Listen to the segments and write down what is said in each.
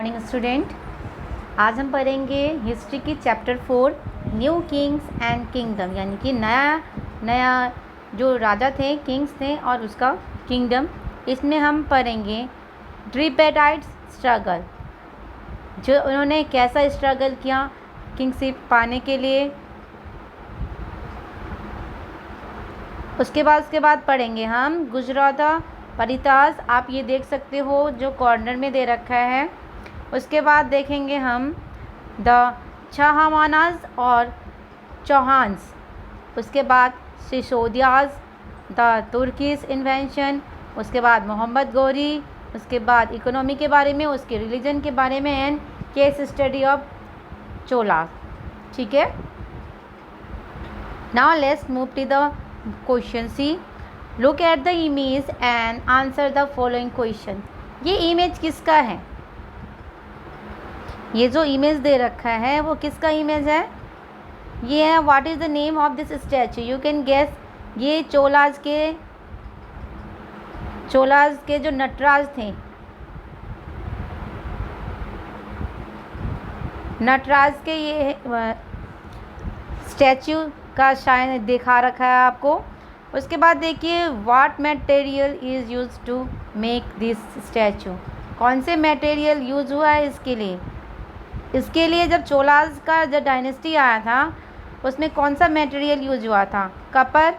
Student, आज हम पढ़ेंगे हिस्ट्री की chapter 4 new Kings and kingdom, यानी कि नया नया जो राजा थे, किंग्स थे और उसका किंगडम। इसमें हम पढ़ेंगे ट्रिपेटाइट्स स्ट्रगल, जो उन्होंने कैसा स्ट्रगल किया किंगशिप पाने के लिए। उसके बाद पढ़ेंगे हम गुजराता परिताज, आप ये देख सकते हो जो कॉर्नर में दे रखा है। उसके बाद देखेंगे हम द चाहमानाज और चौहान्स। उसके बाद सिसोदियाज, द तुर्किश इन्वेंशन। उसके बाद मोहम्मद गौरी। उसके बाद इकोनॉमी के बारे में, उसके रिलीजन के बारे में and case study of Cholas. ठीक है, now let's move to the question. See, look at the image and answer the following question. ये इमेज किसका है? ये जो इमेज दे रखा है वो किसका इमेज है? ये है what is the name of this statue? You can guess. ये चोलाज के जो नटराज थे, नटराज के ये स्टैचू का शायद दिखा रखा है आपको। उसके बाद देखिए what material is use to make this statue. कौन से मटेरियल यूज हुआ है इसके लिए? इसके लिए जब चोलाज का जब डायनेस्टी आया था उसमें कौन सा मटेरियल यूज हुआ था? कपर।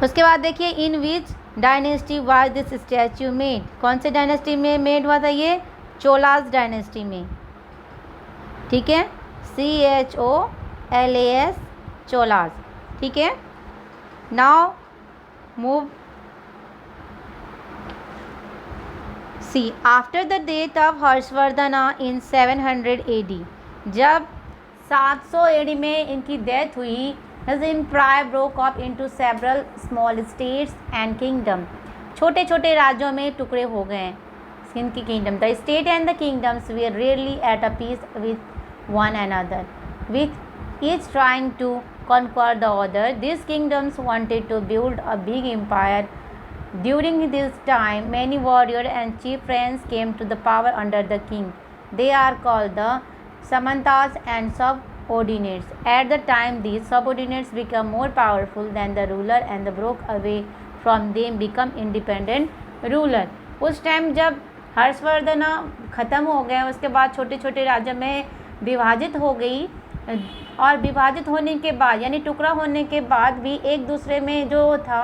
उसके बाद देखिए in which dynasty was this statue made? कौन से डायनेस्टी में मेड हुआ था ये? चोलाज डायनेस्टी में। ठीक है, CHOLAS, चोलाज। ठीक है, now move. See, after the death of Harshavardhana in 700 AD, जब 700 AD में इनकी डेथ हुई, his empire broke up into several small states and kingdom, छोटे छोटे राज्यों में टुकड़े हो गए इनकी kingdom. The state and the kingdoms were rarely at a peace with one another, with each trying to conquer the other. These kingdoms wanted to build a big empire. During this time, many warriors and chieftains came to the power under the king. They are called the samantas and subordinates. At the time, these subordinates become more powerful than the ruler and they broke away from them, become independent ruler. उस time जब हर्षवर्धन ख़त्म हो गए, उसके बाद छोटे छोटे राज्यों में विभाजित हो गई, और विभाजित होने के बाद यानी टुकड़ा होने के बाद भी एक दूसरे में जो था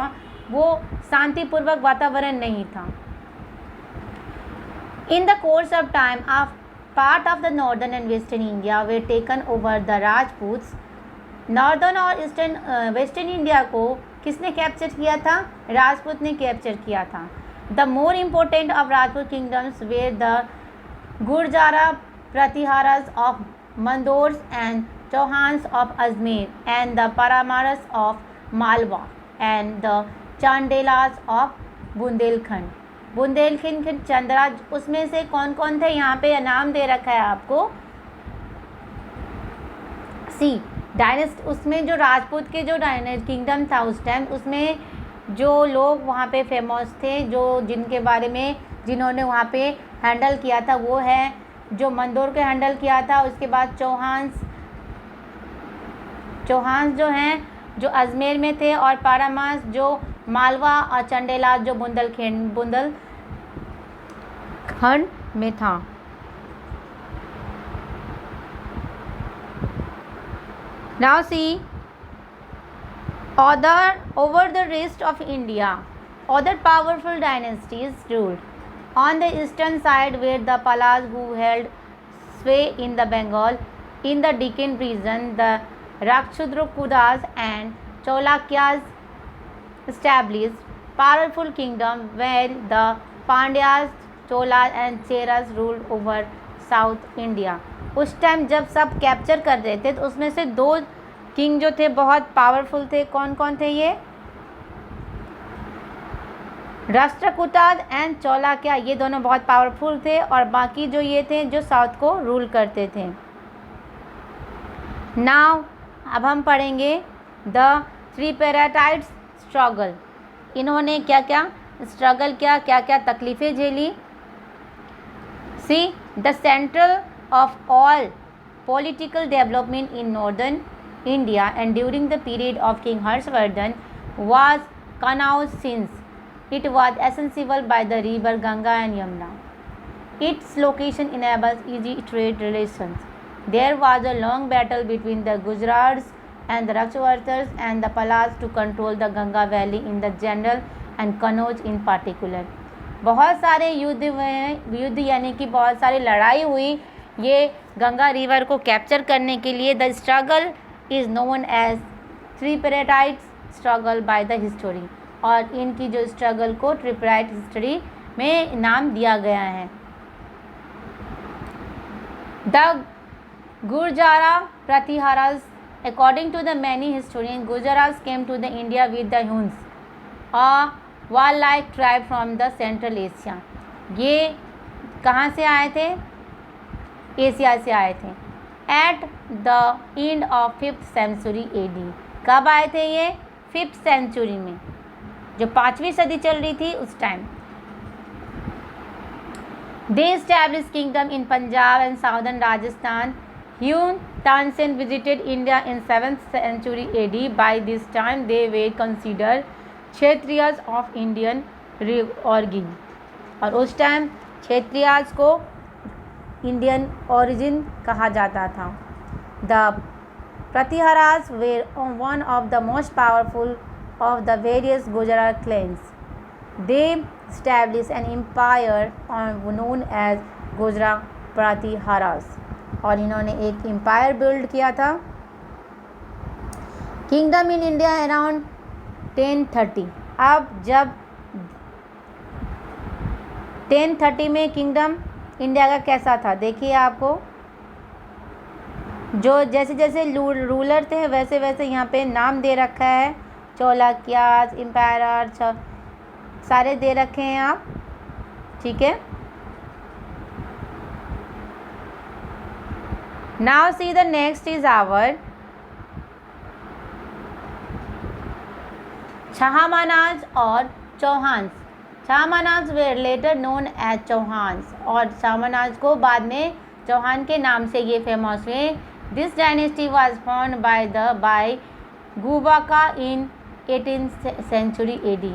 वो शांतिपूर्वक वातावरण नहीं था। In the course of time of part of the northern and western India were taken over the Rajputs. Northern और ईस्टर्न वेस्टर्न इंडिया को किसने कैप्चर किया था? राजपूत ने कैप्चर किया था। The more important of Rajput kingdoms were the Gurjara Pratiharas of Mandore and Chauhans of Ajmer and the Paramaras of Malwa and the Chandelas of Bundelkhand. Bundelkhand चंद्राज, उसमें से कौन कौन थे? यहाँ पे नाम दे रखा है आपको। सी, डायनेस्ट, उसमें जो राजपूत के जो किंगडम था उस टाइम, उसमें जो लोग वहाँ पे फेमस थे, जो जिनके बारे में जिन्होंने वहाँ पे हैंडल किया था वो है जो मंदोर के हैंडल किया था। उसके बाद चौहान्स जो हैं जो अजमेर में थे, और पारामास जो मालवा, और चंडेला जो बुंदेलखंड में था। Now see, over the rest of India, other powerful dynasties ruled. On the eastern side were the Palas, who held sway in the Bengal. In the Deccan region, the Rakshudrukudas and Cholukyas established powerful kingdom, where the Pandyas, Cholas and Cheras ruled over South India. उस time जब सब capture कर रहे थे तो उसमें से दो किंग जो थे बहुत पावरफुल थे। कौन कौन थे ये? राष्ट्रकूटाज एंड चौलाक्या, ये दोनों बहुत पावरफुल थे, और बाकी जो ये थे जो साउथ को रूल करते थे। नाउ अब हम पढ़ेंगे द ट्रिपेटाइट्स स्ट्रगल। इन्होंने क्या क्या स्ट्रगल किया, क्या क्या तकलीफ़ें झेली। See, the central of all political development in northern India and during the period of King Harshvardhan was Kanauj, since it was accessible by the river Ganga and Yamuna. Its location enables easy trade relations. There was a long battle between the Gujrats and the Rajputas and the Palas to control the Ganga Valley in the general and Kanauj in particular. बहुत सारे युद्ध यानी कि बहुत सारी लड़ाई हुई ये गंगा रिवर को कैप्चर करने के लिए. The struggle is known as tripartites struggle by the history, और इनकी जो स्ट्रगल को ट्रिपराइट हिस्ट्री में नाम दिया गया है. The Gurjara Pratiharas, according to the many historians, Gujaras came to the India with the Huns, a warlike tribe from the Central Asia. ये कहाँ से आए थे? एशिया से आए थे. At the end of 5th century AD. कब आए थे ये? 5th century में, जो 5वीं सदी चल रही थी उस time. They established kingdom in Punjab and southern Rajasthan. Hun Tansen visited India in 7th century AD. By this time, they were considered Kshatriyas of Indian origin. और उस टाइम क्षेत्रियाज को इंडियन ओरिजिन कहा जाता था. The Pratiharas were one of the most powerful of the various Gujarat clans. They established an empire known as Gujarat Pratiharas. और इन्होंने एक empire build किया था. Kingdom in India around 1030. अब जब 1030 में किंगडम इंडिया का कैसा था देखिए. आपको जो जैसे जैसे रूलर थे वैसे वैसे यहाँ पे नाम दे रखा है. चोलक्यास, एम्पायर, सारे दे रखे हैं आप. ठीक है. Now see the next is our Chahamanas और Chauhans. Chahamanas were later known as Chauhans, और Chahamanas को बाद में चौहान के नाम से ये फेमस हुए. This dynasty was formed by Gubaka in 8th century AD.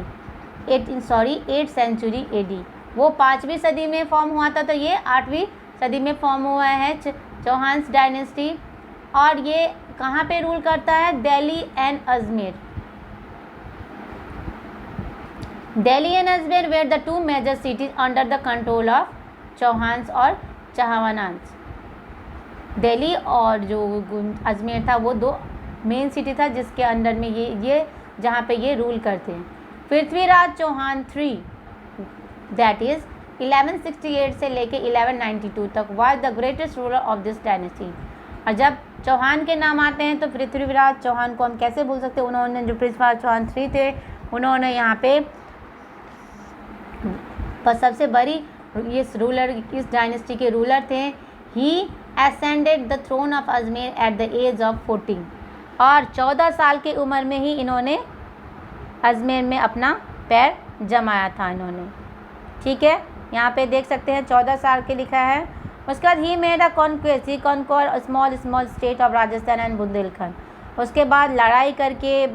8th century AD. वो 5वीं सदी में फॉर्म हुआ था, तो ये 8वीं सदी में फॉर्म हुआ है चौहान्स डायनेस्टी. और ये कहाँ पे रूल करता है? Delhi and Ajmer. Delhi and Ajmer were the 2 major cities under the control of Chauhans और चहावनान्स. दिल्ली और जो अजमेर था वो 2 मेन सिटी था जिसके अंडर में ये जहाँ पे ये रूल करते हैं. पृथ्वीराज चौहान 3 दैट इज़ 1168 से लेके 1192 तक was the greatest ruler of this dynasty. और जब चौहान के नाम आते हैं तो पृथ्वीराज चौहान को हम कैसे भूल सकते हैं. उन्होंने जो पृथ्वीराज चौहान 3 थे उन्होंने यहाँ पे सबसे बड़ी इस डायनेस्टी के रूलर थे. He ascended the throne of Ajmer at the age of 14. और 14 साल की उम्र में ही इन्होंने अजमेर में अपना पैर जमाया था इन्होंने. ठीक है. यहाँ पे देख सकते हैं 14 साल के लिखा है. उसके बाद he made a conquest, he conquer small state of Rajasthan and Bundelkhand. उसके बाद लड़ाई करके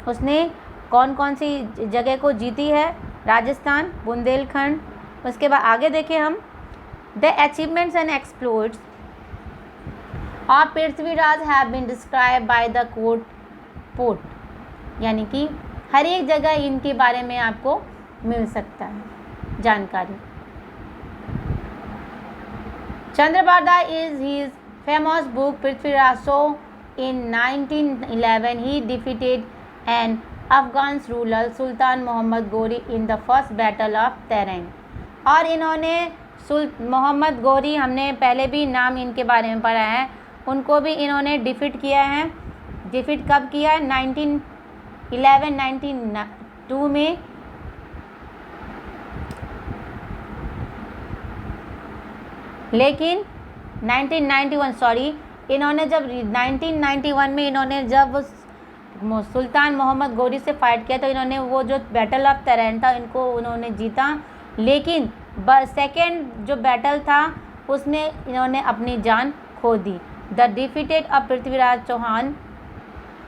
उसने कौन कौन सी जगह को जीती है? राजस्थान, बुंदेलखंड. उसके बाद आगे देखें हम. The achievements and exploits of Prithviraj have been describe by the court poet. यानी कि हर एक जगह इनके बारे में आपको मिल सकता है जानकारी. Chandrabarda is his famous book Prithviraj. So in 1911 he defeated an Afghan ruler Sultan Muhammad Ghori in the first battle of Tehran. और इन्होंने मोहम्मद गौरी, हमने पहले भी नाम इनके बारे में पढ़ा है, उनको भी इन्होंने डिफीट किया है. डिफीट कब किया है? 1992 में. लेकिन 1991 इन्होंने जब 1991 में इन्होंने जब सुल्तान मोहम्मद गौरी से फाइट किया तो इन्होंने वो जो बैटल ऑफ तराइन था इनको उन्होंने जीता. लेकिन सेकेंड जो बैटल था उसमें इन्होंने अपनी जान खो दी। The defeated of Prithviraj Chauhan